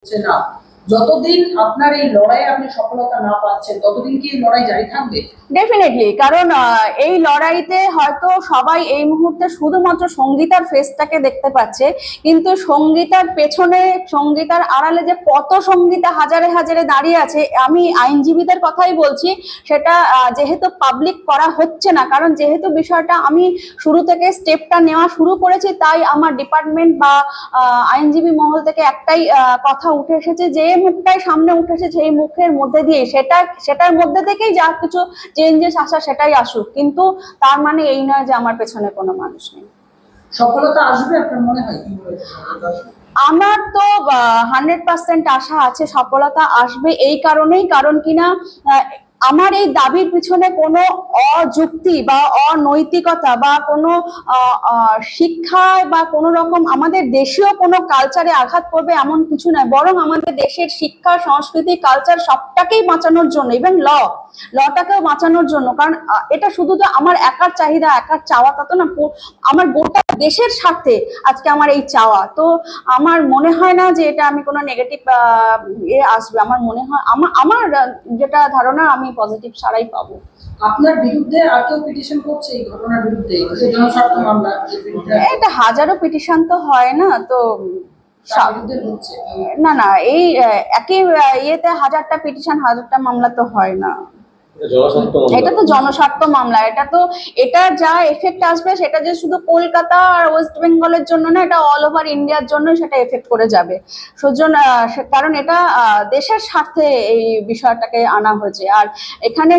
হচ্ছে না, যতদিন আপনার এই লড়াইয়ে আপনি সফলতা না পাচ্ছেন ততদিন কি এই লড়াই জারি থাকবে? ডেফিনেটলি, কারণ এই লড়াইতে হয়তো সবাই এই মুহূর্তে শুধুমাত্র সঙ্গীতার ফেসটাকে দেখতে পাচ্ছে, কিন্তু সঙ্গীতার পেছনে, সঙ্গীতার আড়ালে যে কত সঙ্গীতা হাজারে হাজারে দাঁড়িয়ে আছে, আমি আইনজীবীদের কথাই বলছি, সেটা যেহেতু পাবলিক করা হচ্ছে না, কারণ যেহেতু বিষয়টা আমি শুরু থেকে স্টেপটা নেওয়া শুরু করেছি, তাই আমার ডিপার্টমেন্ট বা আইনজীবী মহল থেকে একটাই কথা উঠে এসেছে, যে মুখটাই সামনে উঠেছে সেই মুখের মধ্যে দিয়ে সেটার মধ্যে থেকেই যা কিছু চেঞ্জেস আসা সেটাই আসুক, কিন্তু তার মানে এই নয় যে আমার পেছনে কোনো মানুষ নেই। সফলতা আসবে আপনার মনে হয়? আমার তো 100% আশা আছে সফলতা আসবে, এই কারণেই, কারণ কিনা আমার এই দাবির পিছনে কোনো অযুক্তি বা অনৈতিকতা বা কোনো শিক্ষায় বা কোনো রকম আমাদের দেশীয় কোনো কালচারে আঘাত করবে এমন কিছু নয়, বরং আমাদের দেশের শিক্ষা, সংস্কৃতি, কালচার সবটাকেই বাঁচানোর জন্য, ইভেন লটাকেও বাঁচানোর জন্য, কারণ এটা শুধু তো আমার একার চাহিদা, একার চাওয়া তা তো না, আমার গোটা দেশের স্বার্থে আজকে আমার এই চাওয়া। তো আমার মনে হয় না যে এটা আমি কোনো নেগেটিভ আসবে, আমার মনে হয় আমার যেটা ধারণা আমি পজিটিভ সারাই পাবো। আপনার বিরুদ্ধে আর কেউ পিটিশন করছে এই ঘটনার বিরুদ্ধে, জনস্বার্থ মামলা? এটা হাজারো পিটিশন তো হয় না, তো না না, এই একই ইয়েতে হাজারটা পিটিশন, হাজারটা মামলা তো হয় না, এটা তো জনস্বার্থ মামলা। এটা যা এফেক্ট আসবে সেটা যে শুধু কলকাতা আর ওয়েস্ট বেঙ্গলের জন্য না, এটা অল ওভার ইন্ডিয়ার জন্য সেটা এফেক্ট করে যাবে। কারণ এটা দেশের স্বার্থে এই বিষয়টাকে আনা হয়েছে, আর এখানে